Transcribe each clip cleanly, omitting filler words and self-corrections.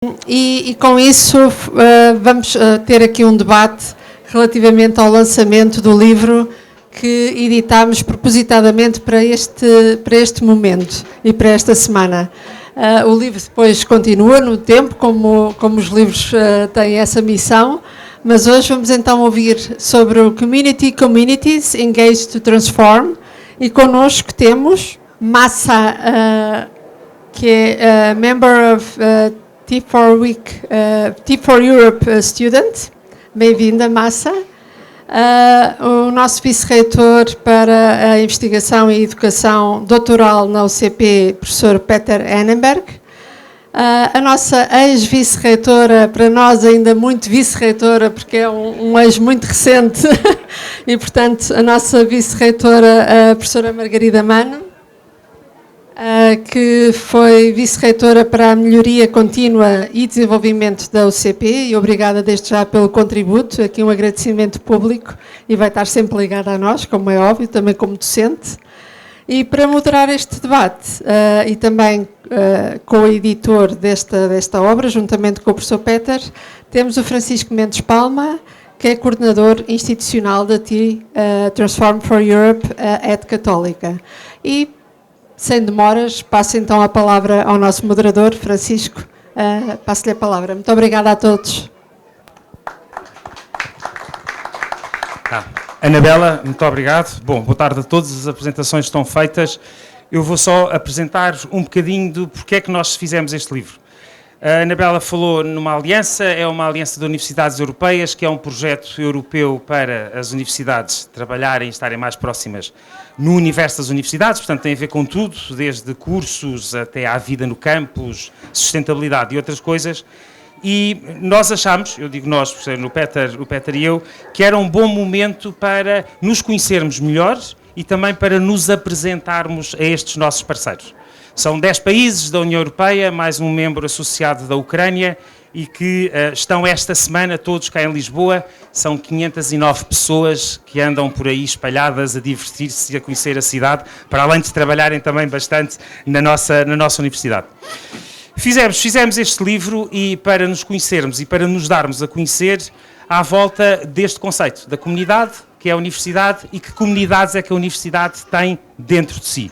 E com isso vamos ter aqui um debate relativamente ao lançamento do livro que editámos propositadamente para este momento e para esta semana. O livro depois continua no tempo, como os livros têm essa missão, mas hoje vamos então ouvir sobre o Communities Engaged to Transform, e connosco temos Mahsa, que é Member of T4 Europe Student. Bem-vinda, Mahsa. O nosso Vice-Reitor para a Investigação e Educação, Doutoral na UCP, professor Peter Hanenberg. A nossa ex-Vice-Reitora, para nós ainda muito Vice-Reitora, porque é um ex muito recente, e portanto a nossa Vice-Reitora, a professora Margarida Mano, que foi Vice-Reitora para a Melhoria, Contínua e Desenvolvimento da UCP, e obrigada desde já pelo contributo, aqui um agradecimento público, e vai estar sempre ligada a nós, como é óbvio, também como docente. E para moderar este debate, e também co-editor desta obra, juntamente com o professor Peter, temos o Francisco Mendes-Palma, que é coordenador institucional da Transform for Europe at Católica. E, sem demoras, passo então a palavra ao nosso moderador, Francisco. Passo-lhe a palavra. Muito obrigada a todos. Anabela, muito obrigado. Bom, boa tarde a todos. As apresentações estão feitas. Eu vou só apresentar um bocadinho do porquê é que nós fizemos este livro. A Anabela falou numa aliança, é uma aliança de universidades europeias, que é um projeto europeu para as universidades trabalharem e estarem mais próximas no universo das universidades, portanto tem a ver com tudo, desde cursos até à vida no campus, sustentabilidade e outras coisas. E nós achamos, eu digo nós, o Peter e eu, que era um bom momento para nos conhecermos melhor e também para nos apresentarmos a estes nossos parceiros. São 10 países da União Europeia, mais um membro associado da Ucrânia, e que estão esta semana todos cá em Lisboa. São 509 pessoas que andam por aí espalhadas a divertir-se e a conhecer a cidade, para além de trabalharem também bastante na nossa universidade. Fizemos este livro e para nos conhecermos e para nos darmos a conhecer à volta deste conceito da comunidade, que é a universidade, e que comunidades é que a universidade tem dentro de si.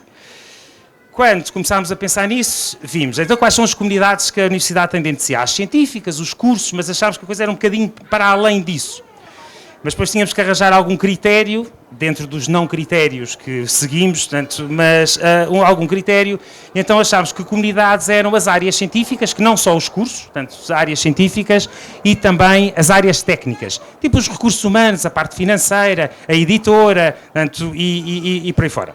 Quando começámos a pensar nisso, vimos, então quais são as comunidades que a universidade tem dentro de si? Há as científicas, os cursos, mas achámos que a coisa era um bocadinho para além disso. Mas depois tínhamos que arranjar algum critério, dentro dos não critérios que seguimos, portanto, mas algum critério, e então achámos que comunidades eram as áreas científicas, que não só os cursos, portanto, as áreas científicas e também as áreas técnicas, tipo os recursos humanos, a parte financeira, a editora, portanto, e por aí fora.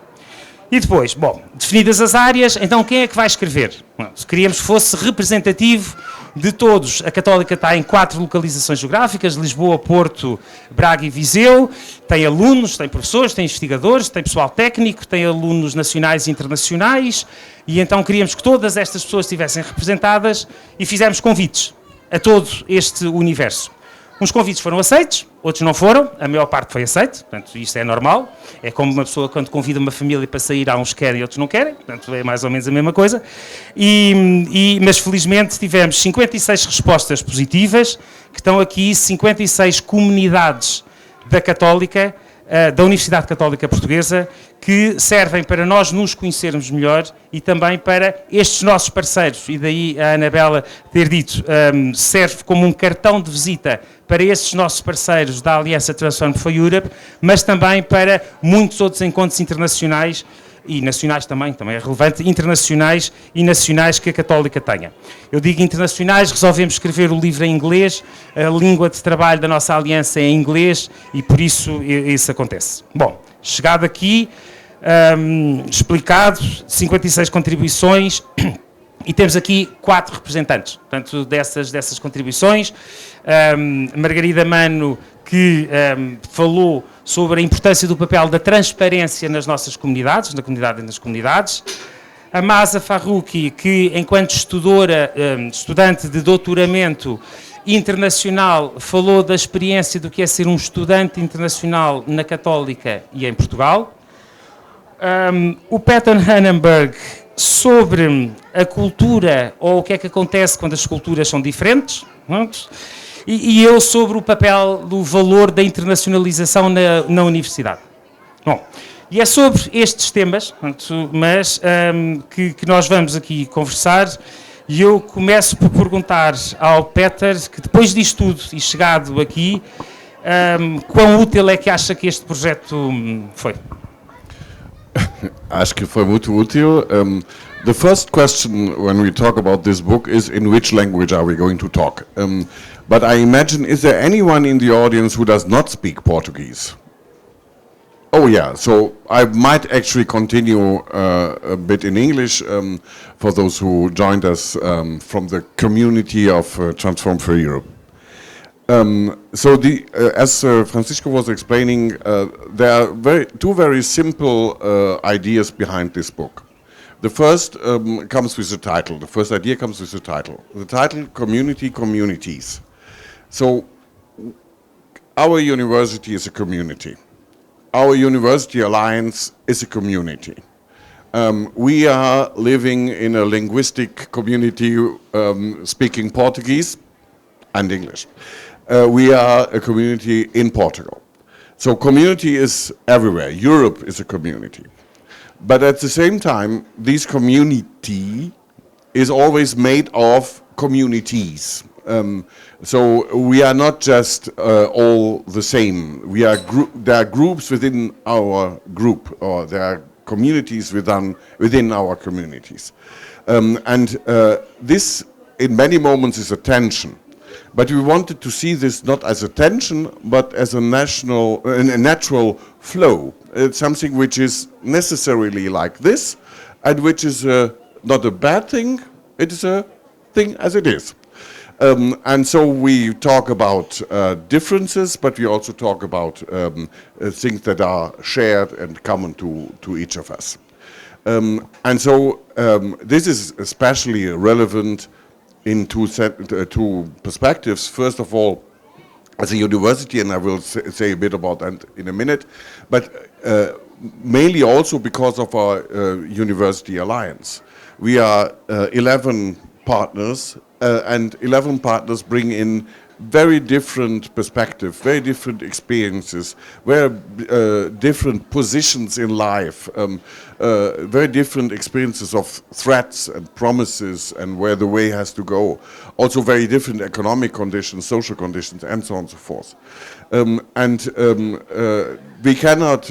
E depois, bom, definidas as áreas, então quem é que vai escrever? Bom, se queríamos que fosse representativo de todos, a Católica está em 4 localizações geográficas, Lisboa, Porto, Braga e Viseu, tem alunos, tem professores, tem investigadores, tem pessoal técnico, tem alunos nacionais e internacionais, e então queríamos que todas estas pessoas estivessem representadas e fizemos convites a todo este universo. Uns convites foram aceitos, outros não foram, a maior parte foi aceito, portanto isto é normal, é como uma pessoa quando convida uma família para sair, há uns que querem e outros não querem, portanto é mais ou menos a mesma coisa, mas felizmente tivemos 56 respostas positivas, que estão aqui 56 comunidades da Católica, da Universidade Católica Portuguesa, que servem para nós nos conhecermos melhor e também para estes nossos parceiros, e daí a Anabela ter dito, serve como um cartão de visita para estes nossos parceiros da Aliança Transform for Europe, mas também para muitos outros encontros internacionais e nacionais também é relevante, internacionais e nacionais que a Católica tenha. Eu digo internacionais, resolvemos escrever o livro em inglês, a língua de trabalho da nossa aliança é em inglês e por isso acontece. Bom, chegado aqui, explicado, 56 contribuições e temos aqui 4 representantes, portanto, dessas contribuições. Margarida Mano, que falou sobre a importância do papel da transparência nas nossas comunidades, na comunidade e nas comunidades. A Mahsa Farrokhi, que enquanto estudante de doutoramento internacional, falou da experiência do que é ser um estudante internacional na Católica e em Portugal. O Peter Hanenberg, sobre a cultura, ou o que é que acontece quando as culturas são diferentes, e eu sobre o papel do valor da internacionalização na universidade. Bom, e é sobre estes temas, mas que nós vamos aqui conversar, e eu começo por perguntar ao Peter, que depois disto tudo e chegado aqui, quão útil é que acha que este projeto foi? Acho que foi muito útil. The first question when we talk about this book is in which language are we going to talk? But I imagine, is there anyone in the audience who does not speak Portuguese? Oh yeah, so I might actually continue a bit in English for those who joined us from the community of Transform for Europe. So as Francisco was explaining, there are two very simple ideas behind this book. The first comes with the title. The first idea comes with the title. The title, Community Communities. So our university is a community. Our University Alliance is a community. We are living in a linguistic community speaking Portuguese and English. We are a community in Portugal. So community is everywhere. Europe is a community. But at the same time, this community is always made of communities. So we are not just all the same. There are groups within our group, or there are communities within our communities. This, in many moments, is a tension. But we wanted to see this not as a tension, but as a natural flow. It's something which is necessarily like this, and which is not a bad thing. It is a thing as it is. And so we talk about differences, but we also talk about things that are shared and common to each of us. And so this is especially relevant in two perspectives. First of all, as a university, and I will say a bit about that in a minute, but mainly also because of our University Alliance. We are 11 partners, and 11 partners bring in very different perspectives, very different experiences, very different positions in life, very different experiences of threats and promises and where the way has to go. Also very different economic conditions, social conditions, and so on and so forth. We cannot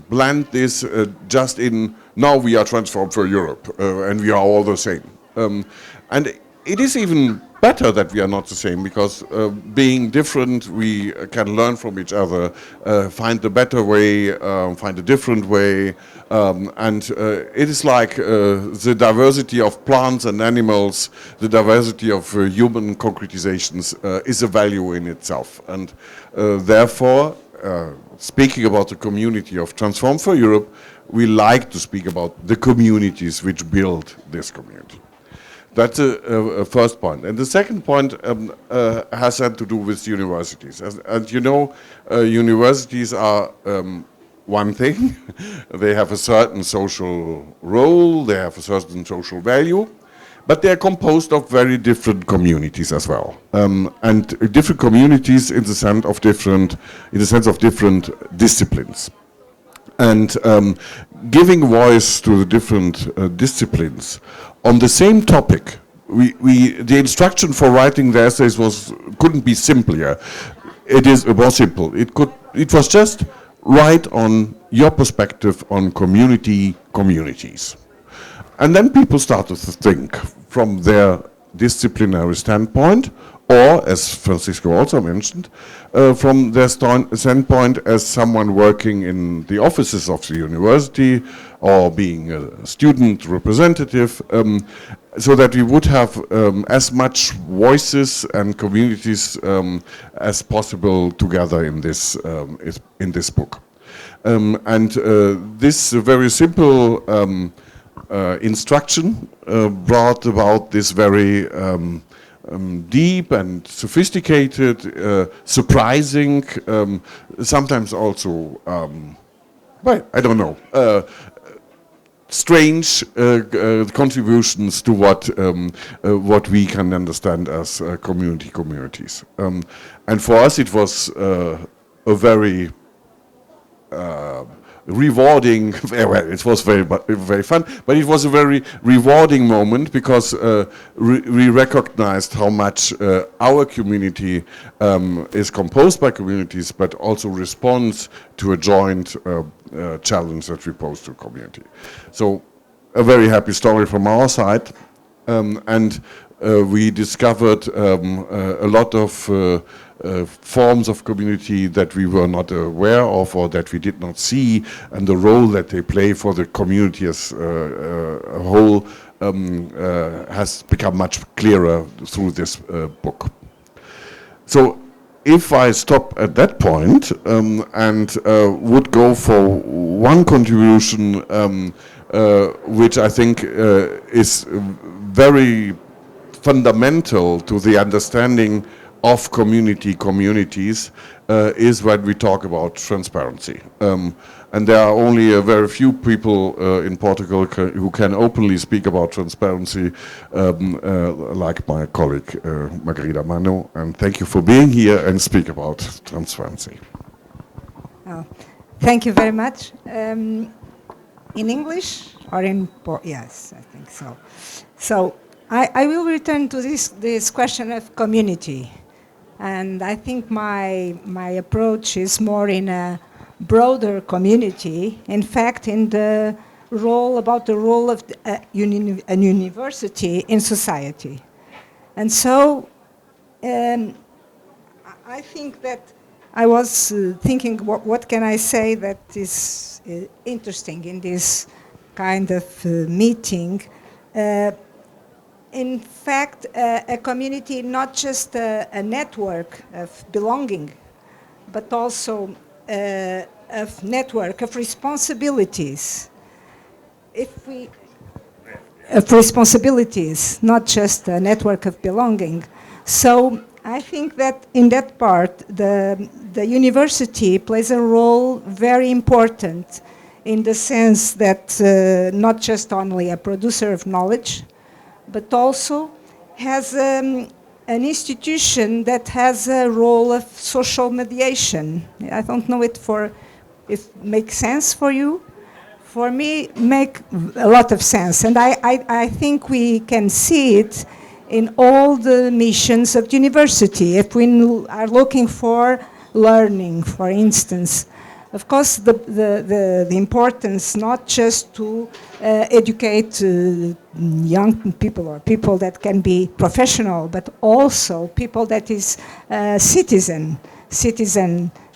blend this just in, now we are transformed for Europe, and we are all the same. And it is even better that we are not the same, because being different, we can learn from each other, find a better way, find a different way, and it is like the diversity of plants and animals, the diversity of human concretizations is a value in itself. And therefore, speaking about the community of Transform for Europe, we like to speak about the communities which build this community. That's a first point. And the second point has had to do with universities. As you know, universities are one thing. They have a certain social role, they have a certain social value, but they are composed of very different communities as well. And different communities in the sense of different disciplines. And giving voice to the different disciplines on the same topic, the instruction for writing the essays couldn't be simpler. It was simple. It was just write on your perspective on communities. And then people started to think from their disciplinary standpoint, or, as Francisco also mentioned, from their standpoint as someone working in the offices of the university, or being a student representative, so that we would have as much voices and communities as possible together in this book. This very simple instruction brought about this very deep and sophisticated, surprising, sometimes also, well, I don't know, strange contributions to what we can understand as communities. And for us, it was a very rewarding. Well, it was very fun, but it was a very rewarding moment because we recognized how much our community is composed by communities, but also responds to a joint challenge that we pose to community. So, a very happy story from our side, and we discovered a lot of forms of community that we were not aware of or that we did not see, and the role that they play for the community as a whole has become much clearer through this book. So if I stop at that point and would go for one contribution which I think is very fundamental to the understanding of communities is when we talk about transparency. And there are only a very few people in Portugal who can openly speak about transparency, like my colleague Margarida Mano. And thank you for being here and speak about transparency. Oh, thank you very much. In English or in yes, I think so. So I will return to this question of community. And I think my approach is more in a broader community. In fact, in the role of a university in society. And so I think that I was thinking, what can I say that is interesting in this kind of meeting? In fact, a community, not just a network of belonging, but also a network of responsibilities. Of responsibilities, not just a network of belonging. So I think that in that part, the university plays a role very important in the sense that not just only a producer of knowledge, but also has an institution that has a role of social mediation. I don't know if it makes sense for you. For me, make a lot of sense. And I think we can see it in all the missions of the university. If we are looking for learning, for instance, of course, the importance not just to educate young people or people that can be professional, but also people that is citizen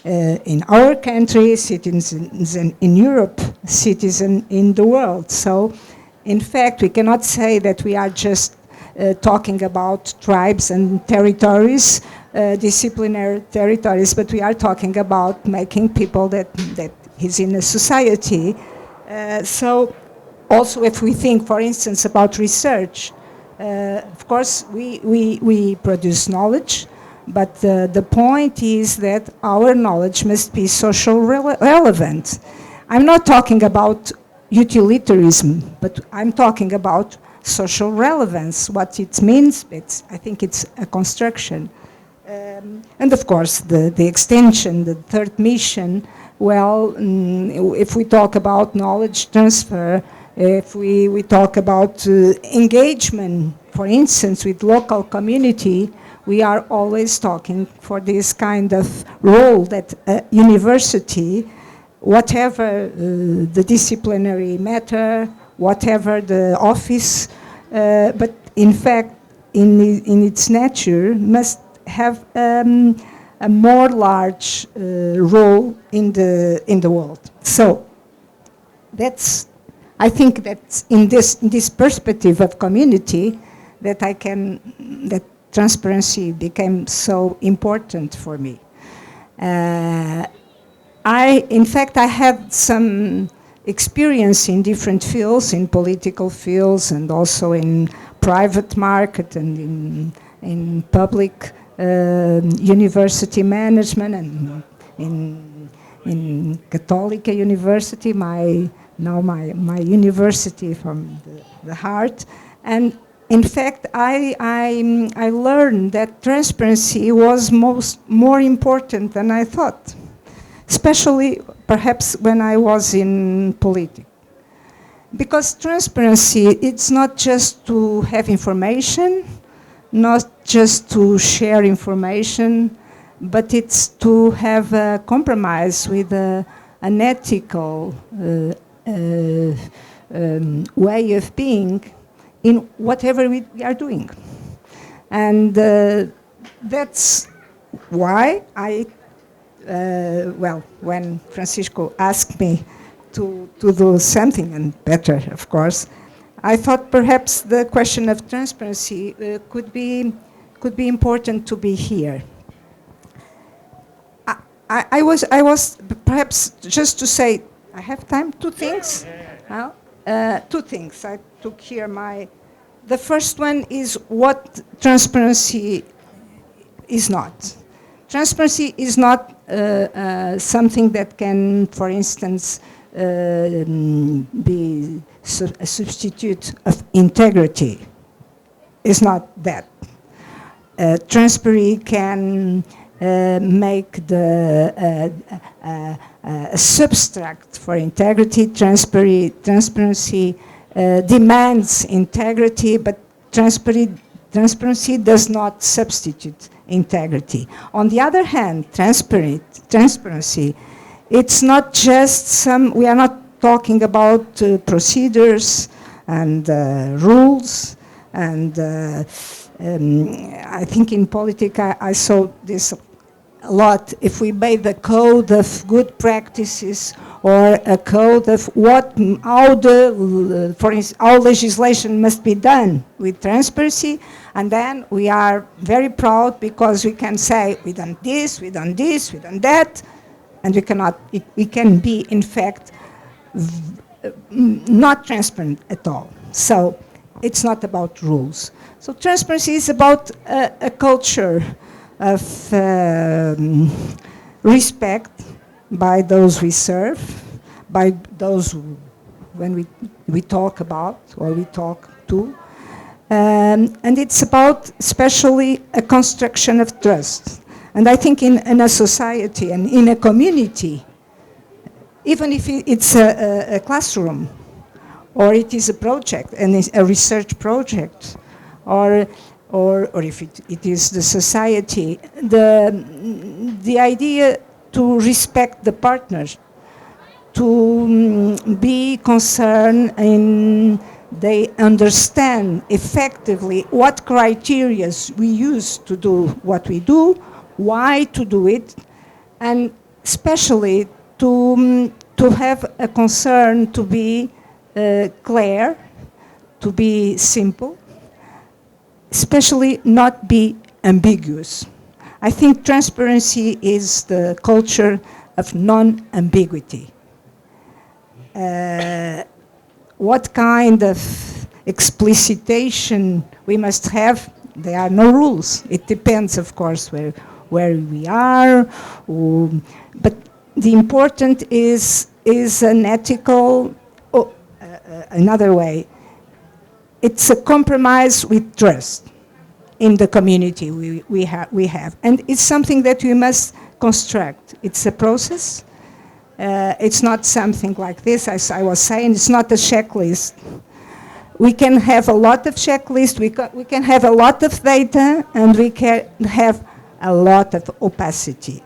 in our country, citizens in Europe, citizen in the world. So, in fact, we cannot say that we are just talking about tribes and territories, disciplinary territories, but we are talking about making people that is in a society. So also if we think, for instance, about research, of course we produce knowledge, but the point is that our knowledge must be social relevant. I'm not talking about utilitarianism, but I'm talking about social relevance, what it means. I think it's a construction. And of course, the extension, the third mission, well, if we talk about knowledge transfer, if we talk about engagement, for instance, with local community, we are always talking for this kind of role that a university, whatever the disciplinary matter, whatever the office, but in fact, in its nature, must have a more large role in the world. So I think that in this perspective of community that transparency became so important for me. In fact, I had some experience in different fields, in political fields and also in private market and in public university management, and in Católica University, my now my university from the heart. And in fact, I learned that transparency was more important than I thought, especially perhaps when I was in politics. Because transparency, it's not just to have information, not just to share information, but it's to have a compromise with an ethical way of being in whatever we are doing. And that's why when Francisco asked me to do something, and better, of course, I thought perhaps the question of transparency could be important to be here. I was perhaps just to say, I have time, two things. Two things. I took here the first one is what transparency is not. Transparency is not something that can, for instance, be a substitute of integrity. It's not that. Transparency can make a substract for integrity. Transparency demands integrity, but transparency does not substitute integrity. On the other hand, transparency, it's not just we are not talking about procedures and rules, and I think in politics I saw this a lot. If we made the code of good practices or a code of how legislation must be done with transparency, and then we are very proud because we can say we done this, we done this, we done that, and we can be in fact not transparent at all. So it's not about rules. So transparency is about a culture of respect by those we serve, by those when we talk about or we talk to. And it's about especially a construction of trust. And I think in a society and in a community, even if it's a classroom, or it is a project and it's a research project, or if it is the society, the idea to respect the partners, to be concerned in they understand effectively what criteria we use to do what we do, why to do it, and especially to have a concern to be clear, to be simple, especially not be ambiguous. I think transparency is the culture of non-ambiguity. What kind of explicitation we must have, there are no rules. It depends, of course, where we are, but the important is an ethical, another way, it's a compromise with trust in the community we have. And it's something that we must construct. It's a process. It's not something like this, as I was saying, it's not a checklist. We can have a lot of checklists, we can have a lot of data, and we can have a lot of opacity,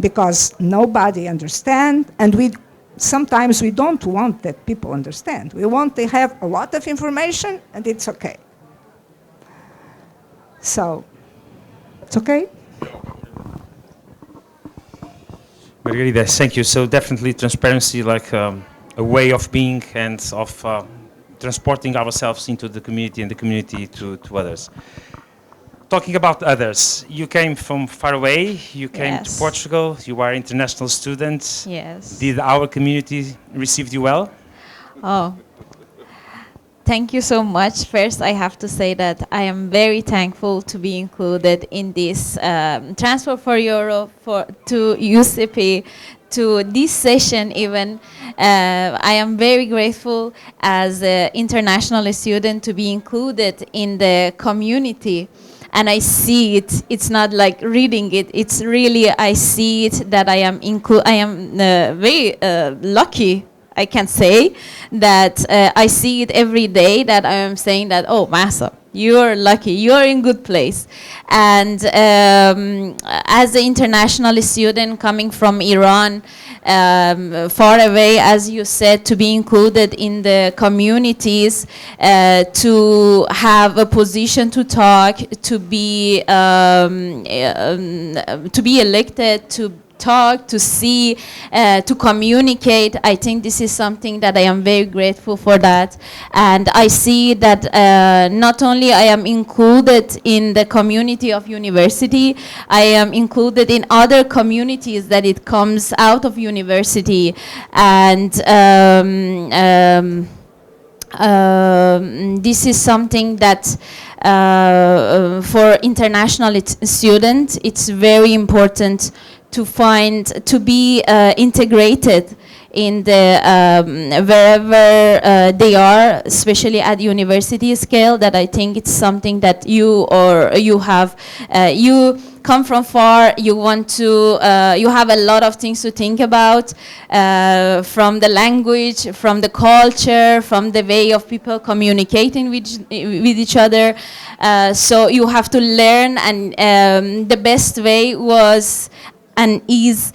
because nobody understands, and sometimes we don't want that people understand. We want to have a lot of information, and it's okay. So, it's okay? Margarida, thank you. So definitely transparency, like a way of being and of transporting ourselves into the community and the community to others. Talking about others, you came from far away, you came to Portugal, you are an international student. Yes. Did our community receive you well? Oh, thank you so much. First, I have to say that I am very thankful to be included in this transfer for Europe to UCP to this session even. I am very grateful as an international student to be included in the community. And I see it, it's not like reading it, it's really, I see it that I am very lucky, I can say, that I see it every day, that I am saying that, oh, Mahsa, you're lucky, you're in good place. And as an international student coming from Iran, far away, as you said, to be included in the communities, to have a position to talk, to be elected, to talk, to see, to communicate. I think this is something that I am very grateful for that. And I see that not only I am included in the community of university, I am included in other communities that it comes out of university. And this is something that for international students, it's very important to be integrated in the wherever they are, especially at university scale. That I think it's something that you come from far, you want to, you have a lot of things to think about, from the language, from the culture, from the way of people communicating with each other. So you have to learn, and the best way was and is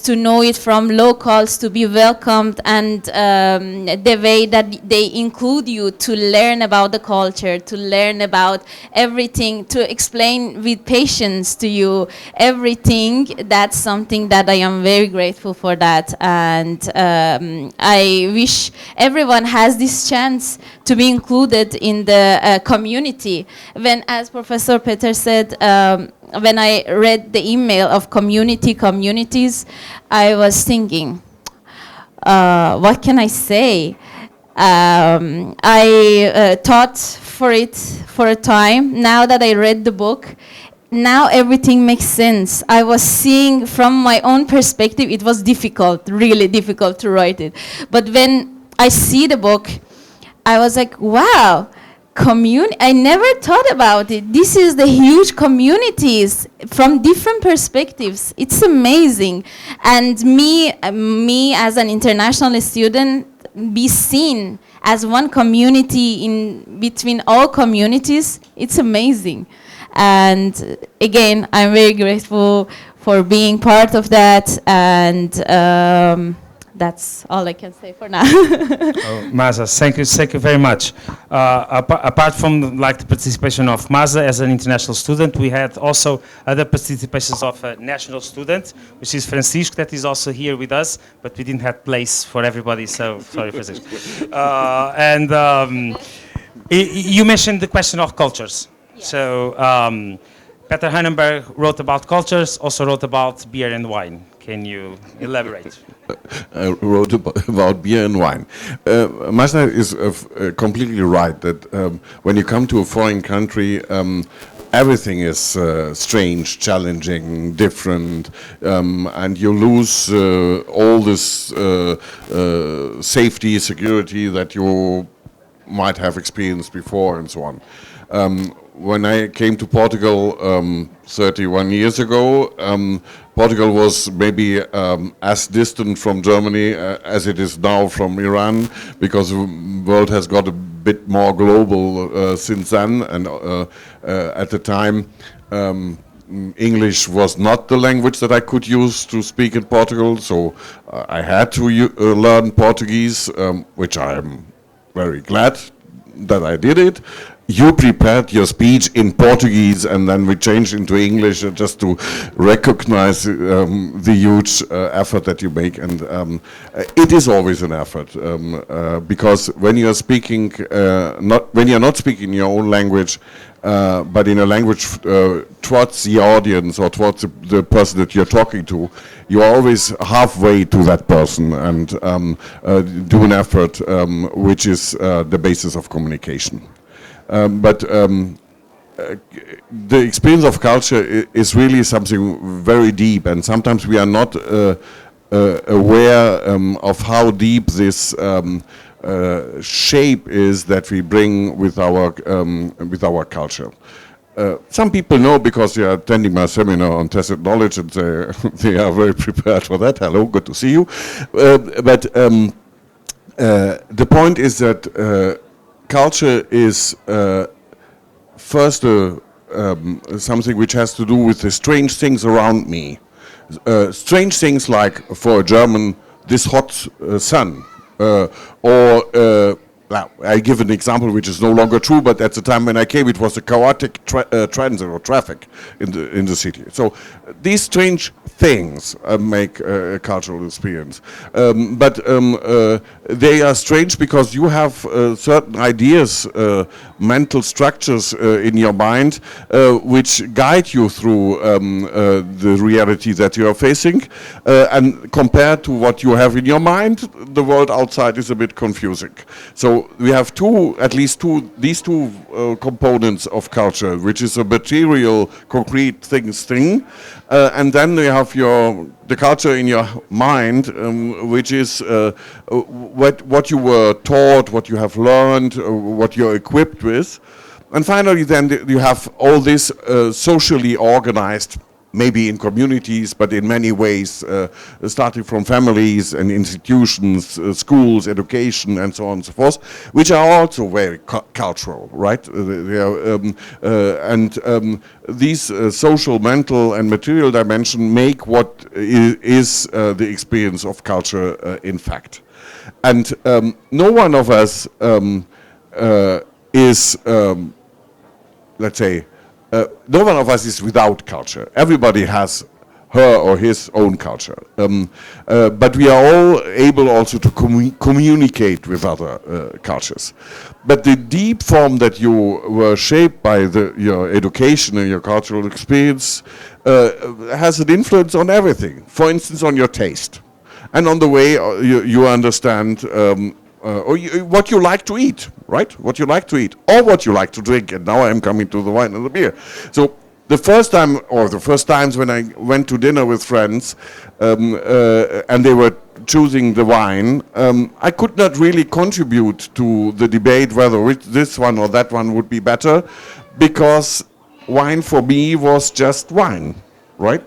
to know it from locals, to be welcomed, and the way that they include you to learn about the culture, to learn about everything, to explain with patience to you everything. That's something that I am very grateful for that, and I wish everyone has this chance to be included in the community. When, as Professor Peter said, when I read the email of communities, I was thinking, what can I say? I thought for it for a time. Now that I read the book, now everything makes sense. I was seeing from my own perspective, it was difficult, really difficult to write it. But when I see the book, I was like, wow. I never thought about it. This is the huge communities from different perspectives. It's amazing. And me as an international student, be seen as one community in between all communities, it's amazing. And again, I'm very grateful for being part of that, and that's all I can say for now. Mahsa, thank you very much. Apart from like the participation of Mahsa as an international student, we had also other participations of a national student, which is Francisco, that is also here with us, but we didn't have place for everybody, so sorry, Francisco. You mentioned the question of cultures. Yes. So Peter Hanenberg wrote about cultures, also wrote about beer and wine. Can you elaborate? I wrote about beer and wine. Mahsa is completely right that when you come to a foreign country, everything is strange, challenging, different, and you lose all this safety, security that you might have experienced before and so on. When I came to Portugal 31 years ago, Portugal was maybe as distant from Germany as it is now from Iran, because the world has got a bit more global since then, and at the time English was not the language that I could use to speak in Portugal, so I had to learn Portuguese, which I am very glad that I did it. You prepared your speech in Portuguese, and then we changed into English just to recognize the huge effort that you make. And it is always an effort, because when you are speaking, when you are not speaking your own language, but in a language towards the audience or towards the person that you're talking to, you're always halfway to that person, and do an effort which is the basis of communication. But the experience of culture is really something very deep, and sometimes we are not aware of how deep this shape is that we bring with our culture. Some people know because they are attending my seminar on tacit knowledge, and they are very prepared for that. Hello, good to see you. But the point is that culture is first something which has to do with the strange things around me. Strange things like, for a German, this hot sun, or I give an example which is no longer true, but at the time when I came, it was a chaotic transit or traffic in the city. So these strange things make a cultural experience, but they are strange because you have certain ideas, mental structures in your mind which guide you through the reality that you are facing, and compared to what you have in your mind, the world outside is a bit confusing. So we have these two components of culture, which is a material, concrete thing, and then you have the culture in your mind, which is what you were taught, what you have learned, what you're equipped with, and finally then you have all this socially organized, maybe in communities, but in many ways, starting from families and institutions, schools, education, and so on and so forth, which are also very cultural, right? These social, mental, and material dimension make what is the experience of culture in fact. And no one of us is, let's say, no one of us is without culture. Everybody has her or his own culture. But we are all able also to communicate with other cultures. But the deep form that you were shaped by your education and your cultural experience has an influence on everything. For instance, on your taste. And on the way you understand or what you like to eat, right? What you like to eat, or what you like to drink. And now I'm coming to the wine and the beer. So the first time, or the first times when I went to dinner with friends, and they were choosing the wine, I could not really contribute to the debate whether this one or that one would be better, because wine for me was just wine, right?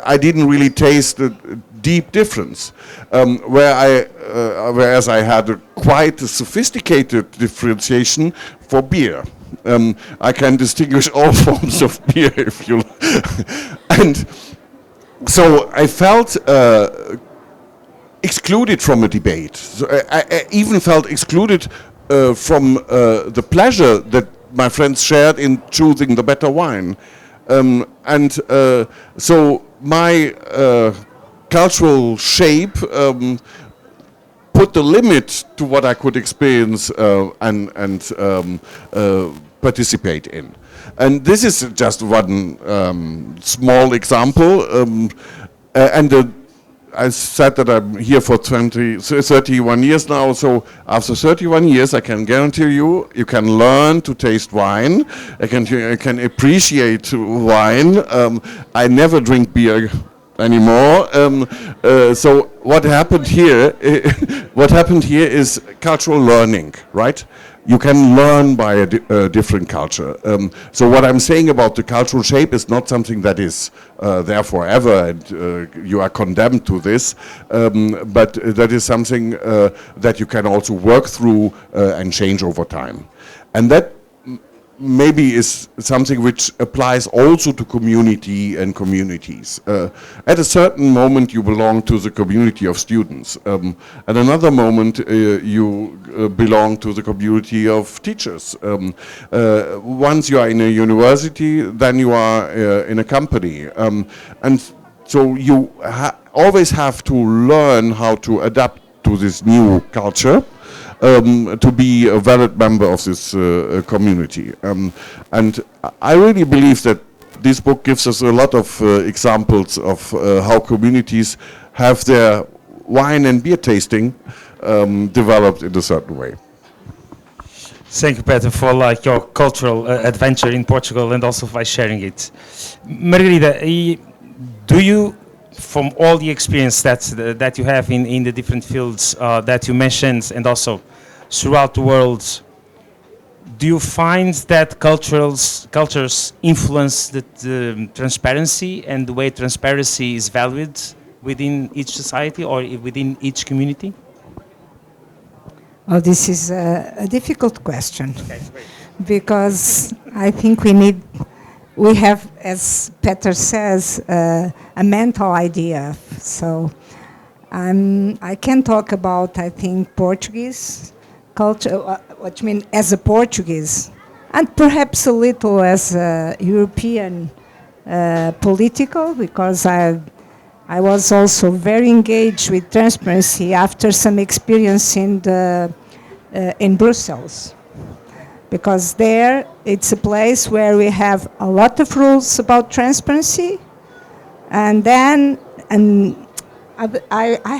I didn't really taste the deep difference, whereas I had quite a sophisticated differentiation for beer. I can distinguish all forms of beer, if you and so I felt excluded from a debate. So I even felt excluded from the pleasure that my friends shared in choosing the better wine. So my cultural shape put the limit to what I could experience and participate in. And this is just one small example. I said that I'm here for 31 years now, so after 31 years I can guarantee you can learn to taste wine, I can appreciate wine. I never drink beer anymore. So what happened here is cultural learning, right? You can learn by a different culture. So what I'm saying about the cultural shape is not something that is there forever and you are condemned to this, but that is something that you can also work through and change over time. And that maybe is something which applies also to community and communities. At a certain moment you belong to the community of students. At another moment you belong to the community of teachers. Once you are in a university, then you are in a company. And so you always have to learn how to adapt to this new culture. To be a valid member of this community. And I really believe that this book gives us a lot of examples of how communities have their wine and beer tasting developed in a certain way. Thank you, Peter, for your cultural adventure in Portugal and also by sharing it. Margarida, do you from all the experience that you have in the different fields that you mentioned, and also throughout the world, do you find that cultures influence the transparency and the way transparency is valued within each society or within each community? Oh, this is a difficult question, Okay, great. because I think we have, as Peter says, a mental idea. So I can talk about, I think, Portuguese culture, what you mean as a Portuguese, and perhaps a little as a European political, because I was also very engaged with transparency after some experience in Brussels. Because there, it's a place where we have a lot of rules about transparency, and I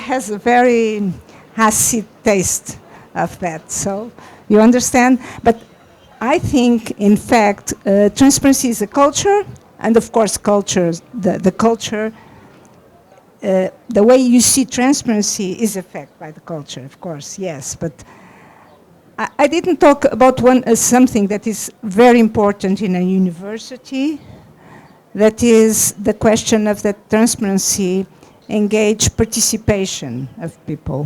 has a very acid taste of that. So you understand. But I think, in fact, transparency is a culture, and of course, the culture. The way you see transparency is affected by the culture, of course, yes. But I didn't talk about something that is very important in a university. That is the question of that transparency engage participation of people.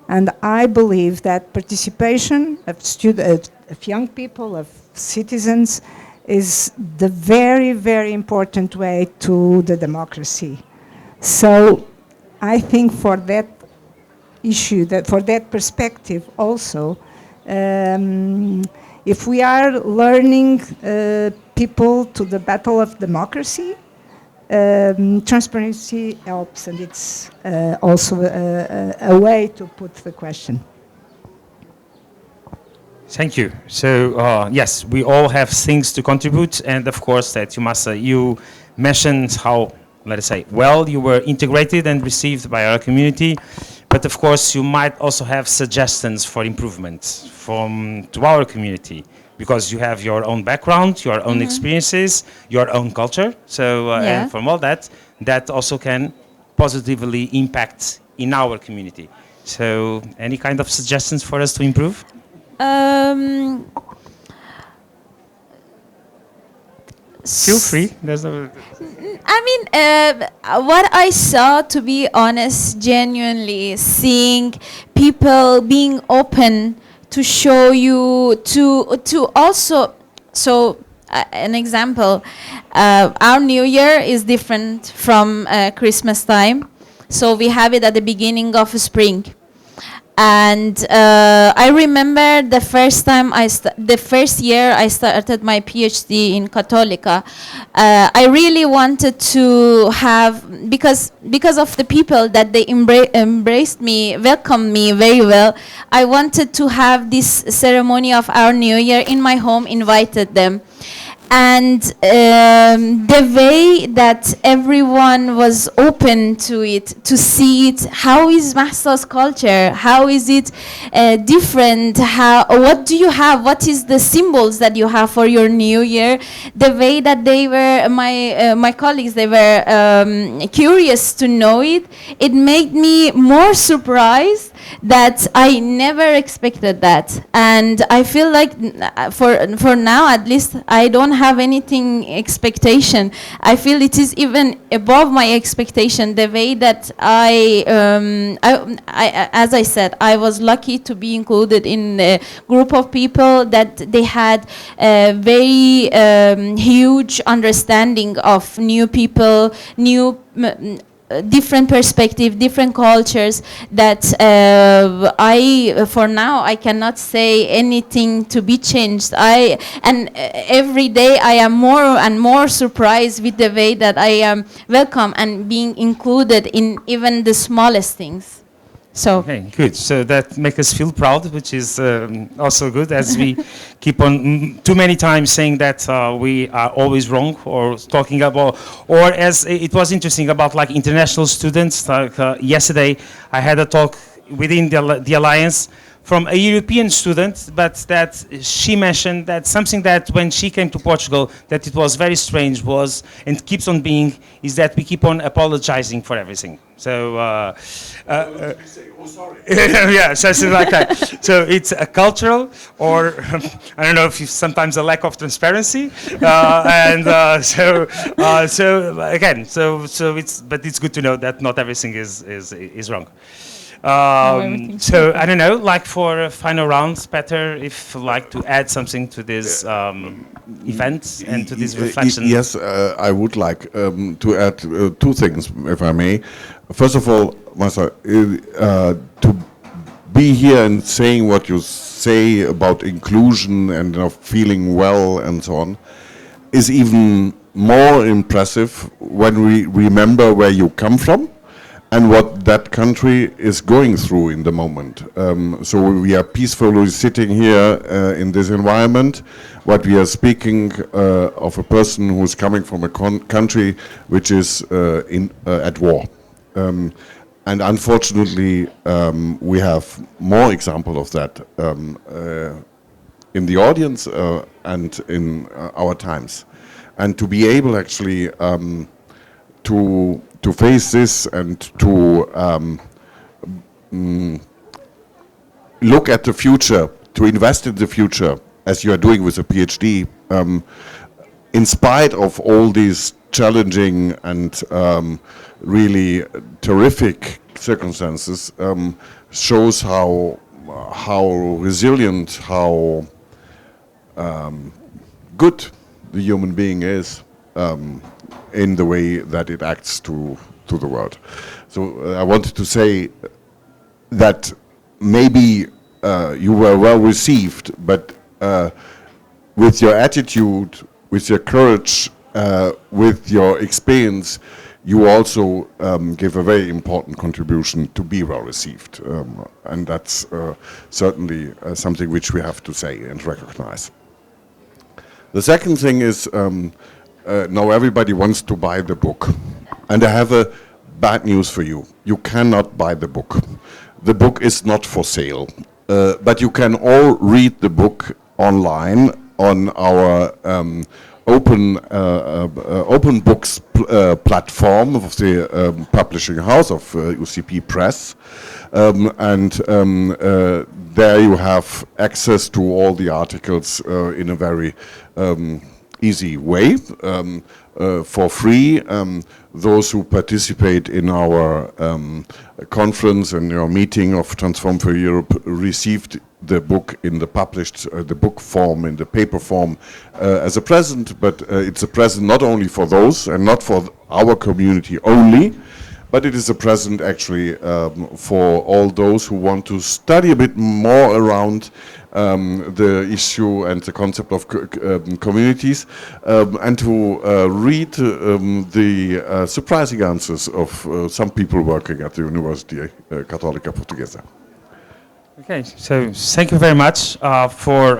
And I believe that participation of young people, of citizens, is the very, very important way to the democracy. So I think for that issue, for that perspective also, if we are learning people to the battle of democracy, transparency helps, and it's also a way to put the question. Thank you. So yes, we all have things to contribute, and of course that you mentioned how, let us say, well, you were integrated and received by our community, but of course you might also have suggestions for improvement to our community, because you have your own background, your own experiences, your own culture. So and from all that also can positively impact in our community. So any kind of suggestions for us to improve? Feel free. There's no. I mean, what I saw, to be honest, genuinely seeing people being open to show you, to also, so an example, our New Year is different from Christmas time. So we have it at the beginning of spring. And I remember the first time the first year I started my PhD in Católica, I really wanted to have, because of the people that they embraced me, welcomed me very well, I wanted to have this ceremony of our New Year in my home, invited them. And the way that everyone was open to it, to see it, how is Mahsa's culture? How is it different? What do you have? What is the symbols that you have for your New Year? The way that they were, my colleagues, they were curious to know it. It made me more surprised that I never expected that. And I feel like for now, at least, I don't have anything expectation. I feel it is even above my expectation, the way that I as I said, I was lucky to be included in a group of people that they had a very huge understanding of new people, different perspective, different cultures, that for now I cannot say anything to be changed. Every day I am more and more surprised with the way that I am welcome and being included in even the smallest things. So okay, good. So that makes us feel proud, which is also good, as we keep on too many times saying that we are always wrong, or talking about, or as it was interesting about like international students. Like yesterday, I had a talk within the Alliance from a European student, but that she mentioned that something that when she came to Portugal, that it was very strange was, and keeps on being, is that we keep on apologizing for everything. So, yeah, something like that. So it's a cultural, or I don't know if it's sometimes a lack of transparency, so again, so it's, but it's good to know that not everything is wrong. So I don't know, like for a final round, Peter, if you'd like to add something to this event and to this reflection. Yes, I would like to add two things, if I may. First of all, Mahsa, to be here and saying what you say about inclusion and feeling well and so on is even more impressive when we remember where you come from and what that country is going through in the moment. So we are peacefully sitting here in this environment, but we are speaking of a person who's coming from a country which is at war. And unfortunately, we have more examples of that in the audience and in our times. And to be able actually to face this and to look at the future, to invest in the future, as you are doing with a PhD, in spite of all these challenging and really terrific circumstances, shows how resilient, how good the human being is in the way that it acts to the world. So I wanted to say that maybe you were well received, but with your attitude, with your courage, with your experience, you also gave a very important contribution to be well received. And that's certainly something which we have to say and recognize. The second thing is, now everybody wants to buy the book. And I have a bad news for you. You cannot buy the book. The book is not for sale. But you can all read the book online on our open books platform of the publishing house of UCP Press. There you have access to all the articles in a very easy way, for free. Those who participate in our conference and our meeting of Transform for Europe received the book in the published, the book form, in the paper form as a present, but it's a present not only for those and not for our community only, but it is a present actually for all those who want to study a bit more around the issue and the concept of communities, and to read the surprising answers of some people working at the University Católica Portuguesa. Okay, so thank you very much for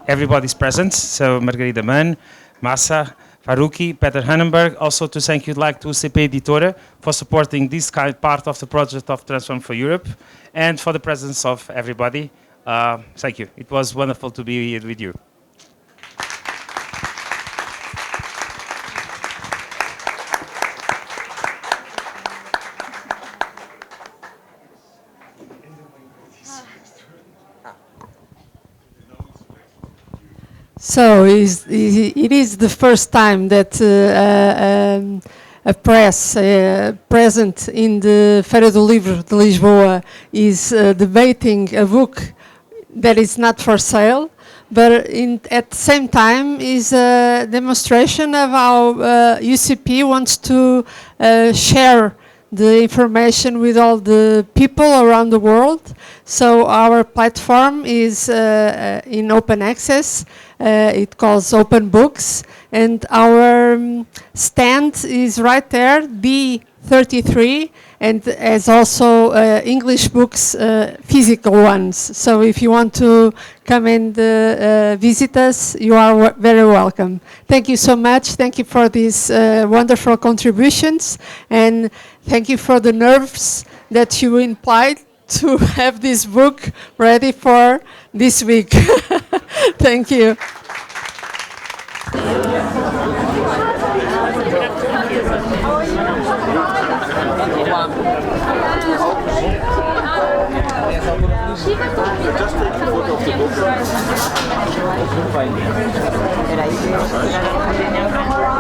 everybody's presence. So Margarida, Mano, Mahsa, Farrokhi, Peter Hanenberg. Also to thank you like to UCP Editora for supporting this kind part of the project of Transform for Europe, and for the presence of everybody. Thank you. It was wonderful to be here with you. So it is the first time that a press present in the Feira do Livro de Lisboa is debating a book that is not for sale, but at the same time is a demonstration of how UCP wants to share the information with all the people around the world. So our platform is in open access. It calls Open Books, and our stand is right there, B33, and as also English books, physical ones. So if you want to come and visit us, you are very welcome. Thank you so much. Thank you for these wonderful contributions, and thank you for the nerves that you implied to have this book ready for this week. Thank you. Era